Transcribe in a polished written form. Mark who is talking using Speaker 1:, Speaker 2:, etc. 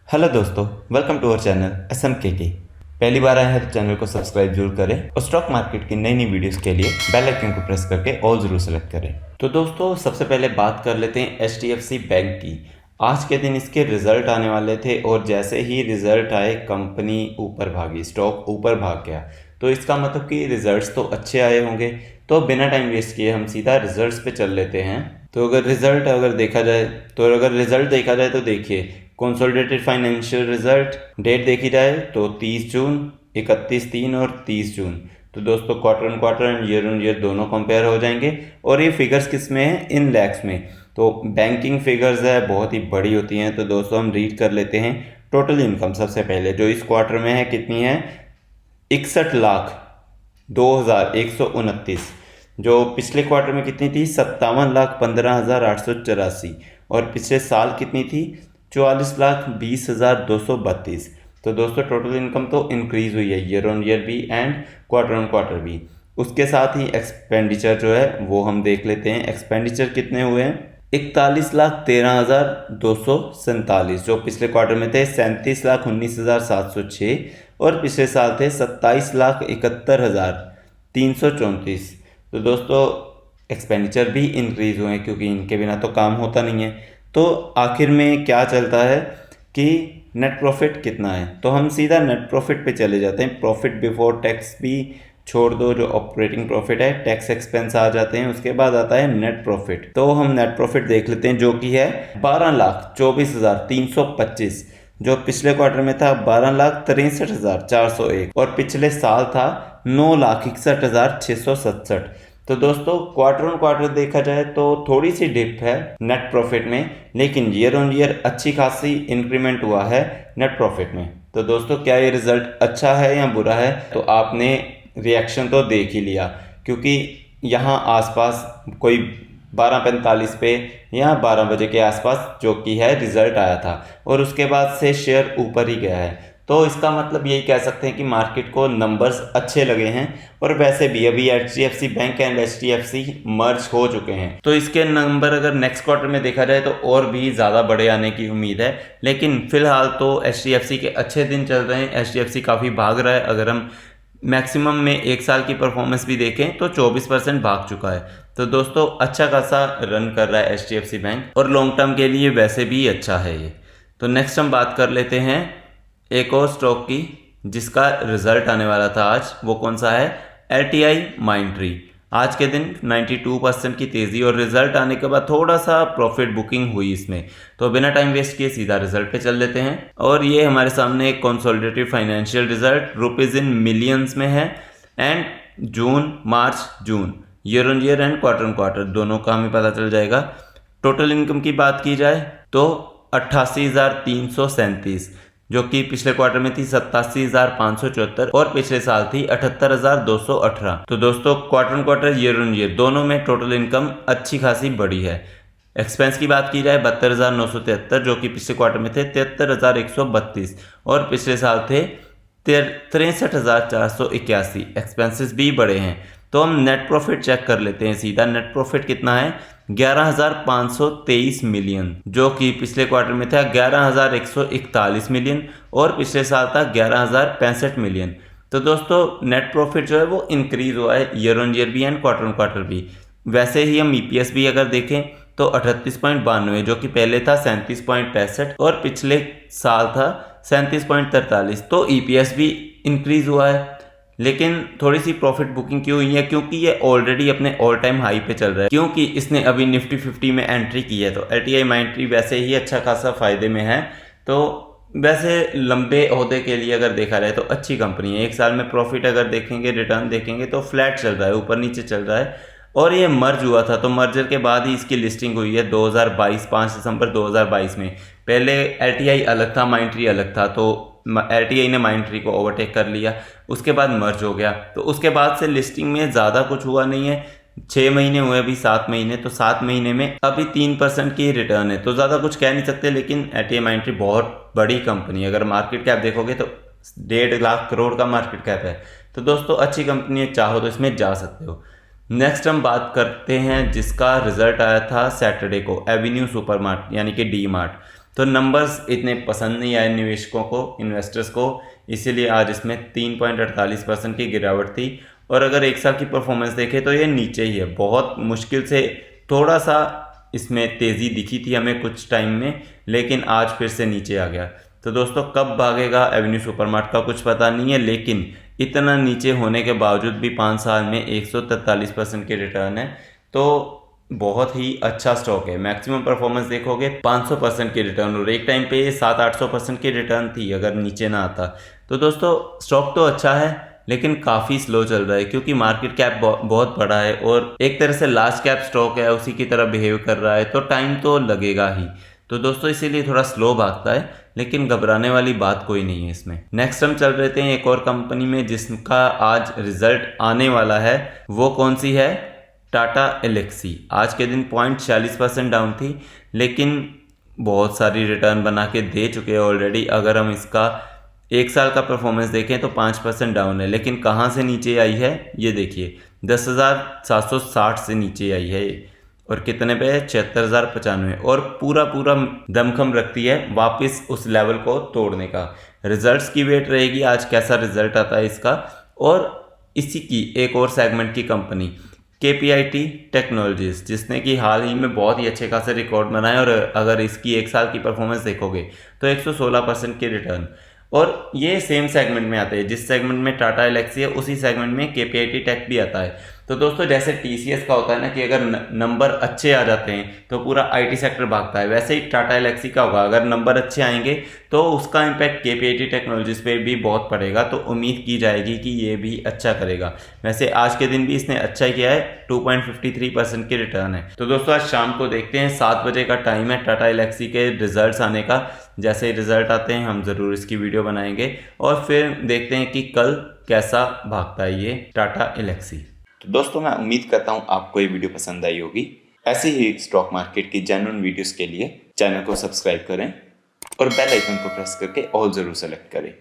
Speaker 1: Hello दोस्तों, welcome to our channel SMKK। पहली बार आए हैं तो चैनल को सब्सक्राइब जरूर करें और स्टॉक मार्केट की नई नई वीडियोस के लिए बेल आइकन को प्रेस करके ऑल जरूर सेलेक्ट करें। तो दोस्तों, सबसे पहले बात कर लेते हैं HDFC बैंक की। आज के दिन इसके रिजल्ट आने वाले थे और जैसे ही रिजल्ट आए कंपनी ऊपर भागी, स्टॉक ऊपर भाग गया। तो इसका मतलब कि रिजल्ट्स तो अच्छे आए होंगे। तो बिना टाइम वेस्ट किए हम सीधा रिजल्ट्स पे चल लेते हैं। तो अगर रिजल्ट देखा जाए तो देखिए, कंसोलिडेटेड फाइनेंशियल रिजल्ट डेट देखी जाए तो 30 जून, 31/3 और 30 जून। तो दोस्तों, quarter on quarter and year on year दोनों कंपेयर हो जाएंगे। और ये फिगर्स किस में है? इन लैक्स में। तो बैंकिंग फिगर्स है, बहुत ही बड़ी होती हैं। तो दोस्तों, हम रीड कर लेते हैं टोटल इनकम। सबसे पहले जो इस क्वार्टर में है कितनी है? 61,02,129। जो पिछले क्वार्टर में कितनी थी? 57,15,884। और पिछले साल कितनी थी? 44,20,232। तो दोस्तों, टोटल इनकम तो इंक्रीज हुई है ईयर ऑन ईयर भी एंड क्वार्टर ऑन क्वार्टर भी। उसके साथ ही एक्सपेंडिचर जो है वो हम देख लेते हैं। एक्सपेंडिचर कितने हुए हैं? 41,13,247। जो पिछले क्वार्टर में थे 37,19,706 और पिछले साल थे 27,71,334। तो दोस्तों, एक्सपेंडिचर भी इंक्रीज हुए हैं क्योंकि इनके बिना तो काम होता नहीं है। तो आखिर में क्या चलता है कि नेट प्रॉफिट कितना है? तो हम सीधा नेट प्रॉफिट पे चले जाते हैं। प्रॉफिट बिफोर टैक्स भी छोड़ दो, जो ऑपरेटिंग प्रॉफिट है, टैक्स एक्सपेंस आ जाते हैं। उसके बाद आता है नेट प्रॉफिट। तो हम नेट प्रॉफिट देख लेते हैं, जो कि है 12,24,325। जो पिछले क्वार्टर में था 12,63,401 और पिछले साल था 9,61,667। तो दोस्तों, क्वार्टर ऑन क्वार्टर देखा जाए तो थोड़ी सी डिप है नेट प्रॉफिट में, लेकिन ईयर ऑन ईयर अच्छी खासी इंक्रीमेंट हुआ है नेट प्रॉफिट में। तो दोस्तों, क्या ये रिजल्ट अच्छा है या बुरा है? तो आपने रिएक्शन तो देख ही लिया, क्योंकि यहाँ आसपास कोई 12:45 पे या 12 बजे के आसपास जो कि है रिजल्ट आया था और उसके बाद से शेयर ऊपर ही गया है। तो इसका मतलब यही कह सकते हैं कि मार्केट को नंबर्स अच्छे लगे हैं। और वैसे भी अभी HDFC बैंक एंड HDFC मर्ज हो चुके हैं, तो इसके नंबर अगर नेक्स्ट क्वार्टर में देखा जाए तो और भी ज़्यादा बड़े आने की उम्मीद है। लेकिन फिलहाल तो HDFC के अच्छे दिन चल रहे हैं। HDFC काफ़ी भाग रहा है। अगर हम मैक्सिमम में एक साल की परफॉर्मेंस भी देखें तो 24% भाग चुका है। तो दोस्तों, अच्छा खासा रन कर रहा है HDFC बैंक और लॉन्ग टर्म के लिए वैसे भी अच्छा है ये। तो नेक्स्ट हम बात कर लेते हैं एक और स्टॉक की जिसका रिजल्ट आने वाला था आज। वो कौन सा है? LTI माइंट्री। आज के दिन 92% की तेज़ी और रिजल्ट आने के बाद थोड़ा सा प्रॉफिट बुकिंग हुई इसमें। तो बिना टाइम वेस्ट किए सीधा रिजल्ट पे चल लेते हैं। और ये हमारे सामने एक consolidated financial result rupees in millions में है and June, March, June, year on year and quarter on quarter दोनों का हमें पता चल जाएगा। टोटल इनकम की बात की जाए तो 88,337, जो कि पिछले क्वार्टर में थी 87,574 और पिछले साल थी 78,218। तो दोस्तों, quarter on quarter, year on year दोनों में टोटल इनकम अच्छी खासी बढ़ी है। एक्सपेंस की बात की जाए 72,973, जो कि पिछले क्वार्टर में थे 73,132 और पिछले साल थे 63,481। एक्सपेंसेस भी बढ़े हैं। तो हम नेट प्रॉफिट चेक कर लेते हैं सीधा। नेट प्रॉफिट कितना है? 11,523 मिलियन, जो कि पिछले क्वार्टर में था 11,141 मिलियन और पिछले साल था 11,065 मिलियन। तो दोस्तों, नेट प्रॉफिट जो है वो इंक्रीज हुआ है ईयर ऑन ईयर भी एंड क्वार्टर ऑन क्वार्टर भी। वैसे ही हम EPS भी अगर देखें तो 38.92, जो कि पहले था 37.65 और पिछले साल था 37.43। तो EPS भी इंक्रीज हुआ है। लेकिन थोड़ी सी प्रॉफिट बुकिंग क्यों हुई है? क्योंकि ये ऑलरेडी अपने ऑल टाइम हाई पे चल रहा है, क्योंकि इसने अभी निफ्टी 50 में एंट्री की है। तो LTI माइंट्री वैसे ही अच्छा खासा फायदे में है। तो वैसे लंबे ओहदे के लिए अगर देखा जाए तो अच्छी कंपनी है। एक साल में प्रॉफिट अगर देखेंगे, रिटर्न देखेंगे तो फ्लैट चल रहा है, ऊपर नीचे चल रहा है। और ये मर्ज हुआ था, तो मर्जर के बाद ही इसकी लिस्टिंग हुई है 2022, 5 दिसंबर 2022 में। पहले LTI अलग था, माइंट्री अलग था। तो LTI ने माइंट्री को ओवरटेक कर लिया, उसके बाद मर्ज हो गया। तो उसके बाद से लिस्टिंग में ज़्यादा कुछ हुआ नहीं है। 6 महीने हुए, अभी 7 महीने। तो 7 महीने में अभी 3% की रिटर्न है। तो ज़्यादा कुछ कह नहीं सकते, लेकिन LTI माइंट्री बहुत बड़ी कंपनी है। अगर मार्केट कैप देखोगे तो 1.5 लाख करोड़ का मार्केट कैप है। तो दोस्तों, अच्छी कंपनी है, चाहो तो इसमें जा सकते हो। नेक्स्ट हम बात करते हैं जिसका रिजल्ट आया था सैटरडे को, एवेन्यू सुपरमार्ट यानी कि डी मार्ट। तो नंबर्स इतने पसंद नहीं आए निवेशकों को, इन्वेस्टर्स को, इसीलिए आज इसमें 3.48% की गिरावट थी। और अगर एक साल की परफॉर्मेंस देखें तो ये नीचे ही है, बहुत मुश्किल से थोड़ा सा इसमें तेज़ी दिखी थी हमें कुछ टाइम में, लेकिन आज फिर से नीचे आ गया। तो दोस्तों कब भागेगा एवेन्यू सुपरमार्ट का कुछ पता नहीं है, लेकिन इतना नीचे होने के बावजूद भी 5 साल में 143% के रिटर्न है, तो बहुत ही अच्छा स्टॉक है। मैक्सिमम परफॉर्मेंस देखोगे 500% की रिटर्न, और एक टाइम पे ये 700-800% की रिटर्न थी अगर नीचे ना आता। तो दोस्तों स्टॉक तो अच्छा है, लेकिन काफ़ी स्लो चल रहा है क्योंकि मार्केट कैप बहुत बड़ा है और एक तरह से लार्ज कैप स्टॉक है, उसी की तरह बिहेव कर रहा है, तो टाइम तो लगेगा ही। तो दोस्तों इसीलिए थोड़ा स्लो भागता है, लेकिन घबराने वाली बात कोई नहीं है इसमें। नेक्स्ट हम चल रहे थे एक और कंपनी में जिसका आज रिजल्ट आने वाला है। वो कौन सी है? टाटा एलेक्सी। आज के दिन 0.46% डाउन थी, लेकिन बहुत सारी रिटर्न बना के दे चुके हैं ऑलरेडी। अगर हम इसका एक साल का परफॉर्मेंस देखें तो 5% डाउन है, लेकिन कहाँ से नीचे आई है ये देखिए, 10,760 से नीचे आई है और कितने पे है? 76,095। और पूरा दमखम रखती है वापस उस लेवल को तोड़ने का। रिजल्ट्स की वेट रहेगी आज कैसा रिजल्ट आता है इसका। और इसी की एक और सेगमेंट की कंपनी KPIT टेक्नोलॉजीज, जिसने कि हाल ही में बहुत ही अच्छे खासे रिकॉर्ड बनाए, और अगर इसकी एक साल की परफॉर्मेंस देखोगे तो 116% के रिटर्न। और ये सेम सेगमेंट में आते हैं, जिस सेगमेंट में टाटा एलेक्सी है उसी सेगमेंट में KPIT टेक भी आता है। तो दोस्तों जैसे TCS का होता है ना कि अगर नंबर अच्छे आ जाते हैं तो पूरा IT सेक्टर भागता है, वैसे ही टाटा एलेक्सी का होगा, अगर नंबर अच्छे आएंगे तो उसका इम्पैक्ट KPIT टेक्नोलॉजीज पे भी बहुत पड़ेगा। तो उम्मीद की जाएगी कि ये भी अच्छा करेगा। वैसे आज के दिन भी इसने अच्छा किया है, 2.53% की रिटर्न है। तो दोस्तों आज शाम को देखते हैं, 7 बजे का टाइम है टाटा एलेक्सी के रिजल्ट्स आने का। जैसे ही रिजल्ट आते हैं हम ज़रूर इसकी वीडियो बनाएंगे और फिर देखते हैं कि कल कैसा भागता है ये टाटा एलेक्सी। तो दोस्तों मैं उम्मीद करता हूँ आपको ये वीडियो पसंद आई होगी। ऐसे ही स्टॉक मार्केट की जेन्युइन वीडियोस के लिए चैनल को सब्सक्राइब करें और बेल आइकन को प्रेस करके ऑल ज़रूर सेलेक्ट करें।